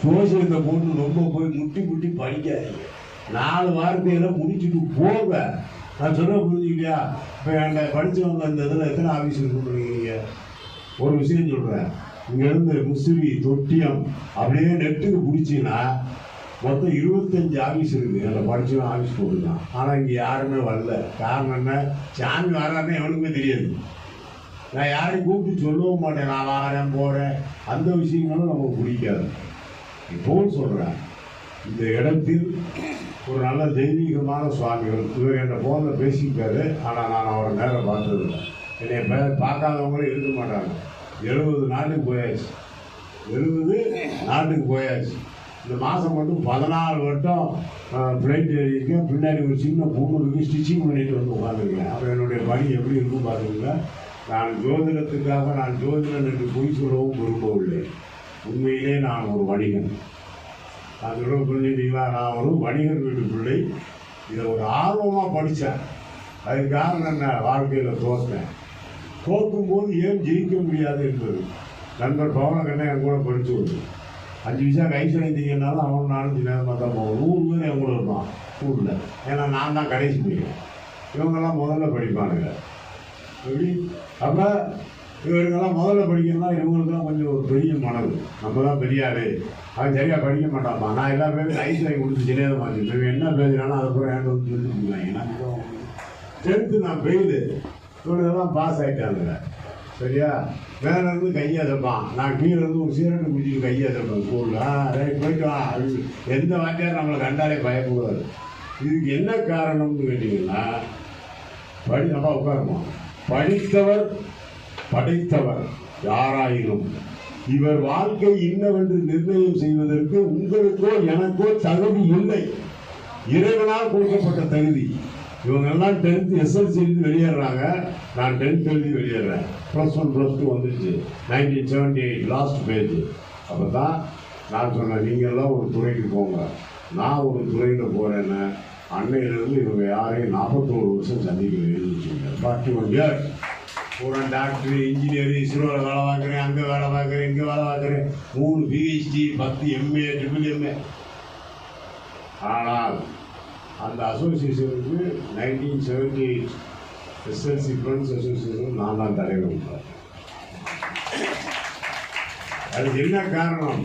ஜோசியத்தை போட்டு ரொம்ப போய் முட்டி முட்டி படிக்காதீங்க. 4 வார்த்தையில முடிச்சுட்டு போக. நான் சொல்ல புரிஞ்சுக்கிட்டியா? இப்போ என்கிட்ட படித்தவங்க அந்த இதில் எத்தனை ஆஃபீஸ் இருக்குன்றீங்க? ஒரு விஷயம் சொல்கிறேன். இங்கேருந்து முசிறி தொட்டியம் அப்படியே நெட்டுக்கு பிடிச்சின்னா மொத்தம் 25 ஆஃபீஸ் இருக்குது. அதில் படித்தவன் ஆஃபீஸ் போட்டுருக்கான். ஆனால் இங்கே யாருமே வரல. காரணம் என்ன? சாமி வரான்னு எவனுக்குமே தெரியாது. நான் யாரையும் கூப்பிட்டு சொல்லவும் மாட்டேன். நான் வரேன் போகிறேன் அந்த விஷயங்களும் நமக்கு பிடிக்காது. இப்போவும் சொல்கிறேன், இந்த இடத்தில் ஒரு நல்ல தெய்வீகமான சுவாமிகள் இவர் என்ற போனில் பேசியிருக்காரு. ஆனால் நான் அவரை நேரம் பார்த்ததில்லை. என்னை பார்க்காதவங்களும் இருக்க மாட்டாங்க. 70 நாட்டுக்கு போயாச்சு. 70 நாட்டுக்கு போயாச்சு. இந்த மாதம் மட்டும் 14 வட்டம் ஃப்ளைட் ஏறியிருக்கேன். பின்னாடி ஒரு சின்ன பொண்ணுக்கு ஸ்டிச்சிங் பண்ணிட்டு வந்து உட்காந்துருக்கேன். அப்போ என்னுடைய பணி எப்படி இருக்கும் பார்த்துக்கல. நான் ஜோதிடத்துக்காக நான் ஜோதிடன் என்று பொய் சொல்லவும் விரும்பவில்லை. உண்மையிலே நான் ஒரு வணிகன். நான் சொல்ல புரிஞ்சுக்கிட்டீங்களா? நான் ஒரு வணிகர் வீட்டு பிள்ளை. இதை ஒரு ஆர்வமாக படித்தேன். அதுக்கு காரணம் என்ன? வாழ்க்கையில் தோற்றேன். தோற்கும்போது ஏன் ஜெயிக்க முடியாது என்பது. நண்பர் பவனக்கண்ணன் என் கூட படித்து வருது. 5 விஷயம் கை சொல்லிட்டீங்கன்னாலும் அவன் 4 நேரமாக தான் போவோம். 100 பேர் என் கூட இருப்பான் ஸ்கூலில். ஏன்னா நான் தான் கடைசி படிக்கிறேன். இவங்கெல்லாம் முதல்ல படிப்பானுங்க. எப்படி? அப்போ இவருங்கெல்லாம் முதல்ல படிக்கணும்னா இவங்களுக்குலாம் கொஞ்சம் ஒரு பெரிய மனது. நம்ம தான் பெரியாரு, அவன் சரியாக படிக்க மாட்டான்ப்பா. நான் எல்லா பேரும் ஐஸ் வாங்கி கொடுத்து சின்னதாக மாற்றி இவன் என்ன பேசுகிறானோ அதை கூட ஏன் வந்து சொல்லி கொடுக்குறாங்க. நான் 10th நான் பெய்து இவனுக்கெல்லாம் பாஸ் ஆகிட்டானுங்க. சரியா? மேலே இருந்து கையை தப்பான். நான் கீழே இருந்து ஒரு சீரட்டு குடிச்சிட்டு கையை தப்பேன் ஸ்கூலில். ரைட் போயிட்டு வா. எந்த வாத்தியாரும் நம்மளை கண்டாலே பயப்படாது. இதுக்கு என்ன காரணம்னு கேட்டிங்கன்னா, அப்பா உட்காருமா, படித்தவர் படைத்தவர் யாராயினும் இவர் வாழ்க்கை இன்னவென்று நிர்ணயம் செய்வதற்கு உங்களுக்கோ எனக்கோ தகுதி இல்லை. இறைவனால் கொடுக்கப்பட்ட தகுதி. இவங்கெல்லாம் 10th SLC எழுதி வெளியேறாங்க. நான் 10th எழுதி வெளியேறேன். +1 +2 வந்துச்சு. 1978 லாஸ்ட் பேஜ். அப்போ தான் நான் சொன்னேன், நீங்கள்லாம் ஒரு துறைக்கு போங்க, நான் ஒரு துறையில் போகிறேன்னு. அன்னையிலிருந்து இவங்க யாரையும் 41 வருஷம் சந்திக்க எழுதிச்சுங்க. 41 இயர்ஸ். பூரா டாக்டர், இன்ஜினியர், இஸ்ரோவில் வேலை பார்க்குறேன், அங்கே வேலை பார்க்குறேன், இங்கே வேலை பார்க்குறேன். 3 PhD, 10 MA, MA. ஆனால் அந்த அசோசியேஷனுக்கு 1978 SLC ஃப்ரெண்ட்ஸ் அசோசியேஷன் நான் தான் தலைவர். அதுக்கு என்ன காரணம்?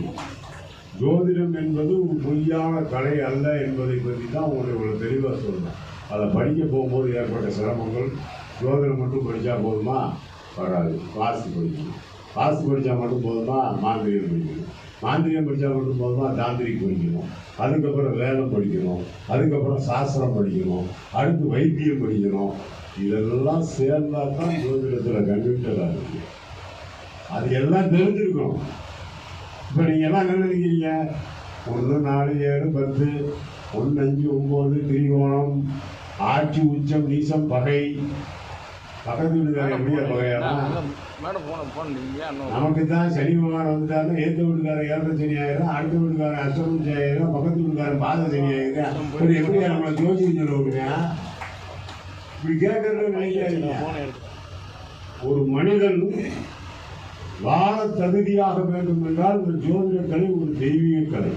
ஜோதிடம் என்பது ஒரு பொய்யான கலை அல்ல என்பதை பற்றி தான் உங்களுக்கு இவ்வளோ தெளிவாக சொல்லணும். அதை படிக்க போகும்போது ஏற்பட்ட சிரமங்கள். ஜோதிடம் மட்டும் படித்தா போதுமா? வராது. வாஸ்து படிக்கணும். வாஸ்து படித்தா மட்டும் போதுமா? மாந்திரிகம் படிக்கணும். மாந்திரிகம் படித்தா மட்டும் போதுமா? தாந்திரிக் படிக்கணும். அதுக்கப்புறம் வேதம் படிக்கணும். அதுக்கப்புறம் சாஸ்திரம் படிக்கணும். அடுத்து வைத்தியம் படிக்கணும். இதெல்லாம் சேர்ந்தால் தான் ஜோதிடத்தில் கன்வெக்டராக இருக்கு. அது எல்லாம் தெரிஞ்சிருக்கணும். இப்போ நீங்கள் எல்லாம் என்ன நினைக்கிறீங்க? 1 4 7 10 1 5 9 திரிகோணம், ஆட்சி, உச்சம், நீசம், பகை. பக்கத்து வீட்டுக்காரன் எப்படியா பகையாரா? நமக்கு தான் சனி பகவான் வந்துட்டாலும் ஏற்ற வீட்டுக்காரன் 7 சனி ஆயிரம், அடுத்த வீட்டுக்காரன் அஷ்டமி ஆயிரம், பக்கத்து வீட்டுக்காரன் பாத சனி ஆயிரம். இப்படி எப்படியா நம்மளை ஜோசியம் சொல்ல விடுங்க? இப்படி கேட்கறது நினைக்காதீங்க. ஒரு மனிதன் வாழ தகுதியாக வேண்டும் என்றால் இந்த ஜோதிட கலை ஒரு தெய்வீக கலை.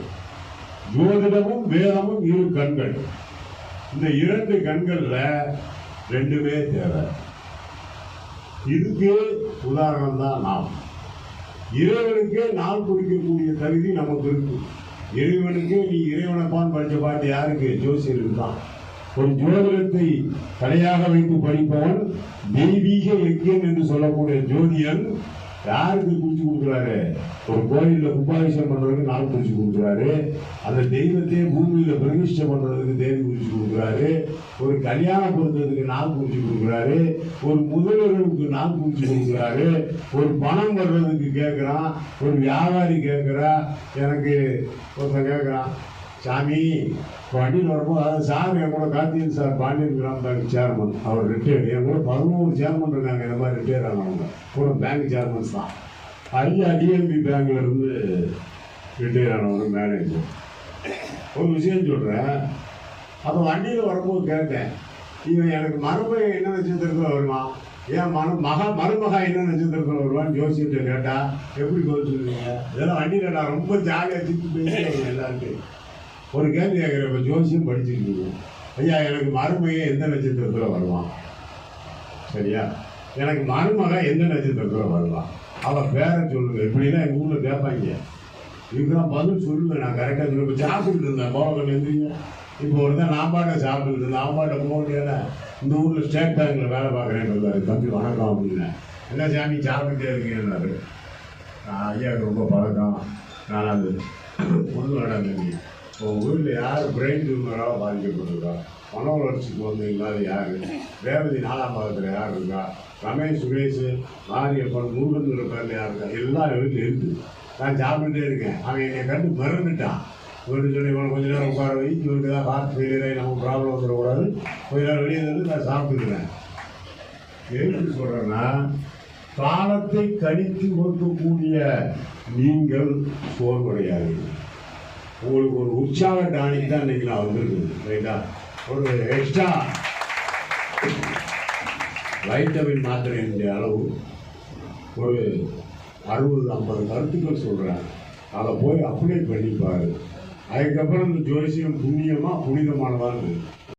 ஜோதிடமும் வேதமும் 2 கண்கள். இந்த 2 கண்கள்ல 2மே தேவை. இதுக்கு உதாரணம் தான் நாம். இறைவனுக்கே நாள் குறிக்கக்கூடிய தகுதி நமக்கு இருக்கு. இறைவனுக்கு நீ இறைவனப்பான் படித்த பாட்டு யாருக்கு? ஜோசியருக்கு தான். ஒரு ஜோதிடத்தை கலையாக வைத்து படிப்பவன் தெய்வீக யக்கியன் என்று சொல்லக்கூடிய ஜோதியன் யாருக்கு குறிச்சு கொடுக்குறாரு? ஒரு கோயிலில் கும்பாபிஷேகம் பண்றதுக்கு நாள் குறிச்சு கொடுக்குறாரு. அந்த தெய்வத்தையே பூமியில பிரதிஷ்டை பண்றதுக்கு தேதி குறிச்சு கொடுக்குறாரு. ஒரு கல்யாணம் பொறுத்ததுக்கு நாள் குறிச்சு கொடுக்குறாரு. ஒரு முதல்வர்களுக்கு நாள் குறிச்சு கொடுக்குறாரு. ஒரு பணம் வர்றதுக்கு கேட்குறான். ஒரு வியாபாரி கேட்குறா. எனக்கு ஒருத்தன் கேட்குறான், சாமி வண்டியில் வரும்போது, அதாவது சார் என் கூட கார்த்திகன் சார் பாண்டியன் கிராம பேங்க் சேர்மன், அவர் ரிட்டையர்டு. என் கூட 11 சேர்மன் இருக்காங்க இந்த மாதிரி ரிட்டையர் ஆனவங்க. கூட பேங்க் சேர்மன்ஸ் தான். ஐயா டிஎன்பி பேங்க்ல இருந்து ரிட்டையர் ஆனவங்க மேனேஜர். ஒரு விஷயம் சொல்கிறேன். அப்போ வண்டியில் வரும்போது கேட்டேன், இவன் எனக்கு மறுபடியும் என்ன நட்சத்திரத்தில் வருவான்? ஏன் மருமகா என்ன நட்சத்திரத்தில் வருவான்னு ஜோசியத்தை கேட்டா எப்படி பதில் சொல்லுவீங்க? இதெல்லாம் வண்டியில் நான் ரொம்ப ஜாலியாக திட்டு பேசி எல்லாருக்கும் ஒரு கேள்வி கேட்குறேன். இப்போ ஜோசியம் படிச்சுருக்கீங்க, ஐயா எனக்கு மருமையை எந்த நட்சத்திரத்தில் வருவான்? சரியா, எனக்கு மருமகா எந்த நட்சத்திரத்தில் வருவான்? அவள் பேரை சொல்லுங்க. இப்படிலாம் எங்கள் ஊரில் கேட்பாங்க. இதுதான் பதில் சொல்லுவேன். நான் கரெக்டாக சொல்லுவேன். இப்போ சாப்பிட்டுட்டு இருந்தேன் போகல எழுந்திரிங்க. இப்போ ஒரு தான் நாம்பாட்டை சாப்பிட்டுட்டு இருந்தேன். நாம்பாட்டை போக முடியாத இந்த ஊரில் ஸ்டேட் பேங்கில் வேலை பார்க்குறேன்னு சொல்லுவார். தம்பி வணக்கம் அப்படின்னு. என்ன சாமி சாப்பிட்டுட்டே இருக்கீங்கன்னாரு. ஐயாவுக்கு ரொம்ப பழக்கம். நான் அது ஒன்றும் வேண்டாம் தம்பி, உங்கள் ஊரில் யார் பிரெயின் டியூமராக பாதிக்கப்பட்டிருக்கா, மன வளர்ச்சிக்கு வந்தீங்களா? அது யார்? ரேவதி 4ஆம் பாகத்தில் யார் இருக்கா? ரமேஷ் சுரேஷ் மாரியப்பன் முருகன் பேரில் யார் இருக்கா? எல்லா வீட்டில் இருக்குது. நான் சாப்பிட்டுட்டே இருக்கேன். அவன் என்னை கண்டு மறந்துட்டான். இவரு சொல்லி இவனை கொஞ்ச நேரம் உட்கார வை, இவருக்கு தான் ஹார்ட் ஃபெயிலியர் நமக்கு ப்ராப்ளம் வந்துடக்கூடாது, கொஞ்ச நேரம் வெளியே வந்து நான் சாப்பிட்டுக்கிறேன். எதுக்கு சொல்கிறேன்னா, காலத்தை கணித்து கொடுக்கக்கூடிய நீங்கள் சோர்வடையாதீர்கள். உங்களுக்கு ஒரு உற்சாக டானிக் தான் இன்னைக்கு நான் வந்திருக்குது. ரைட்டா, ஒரு எக்ஸ்ட்ரா வைட்டமின் மாத்திரையினுடைய அளவு ஒரு 60-50 கருத்துக்கள் சொல்கிறேன். அதை போய் அப்ளை பண்ணிப்பாரு. அதுக்கப்புறம் இந்த ஜோசியம் புண்ணியமாக புனிதமானதான்னு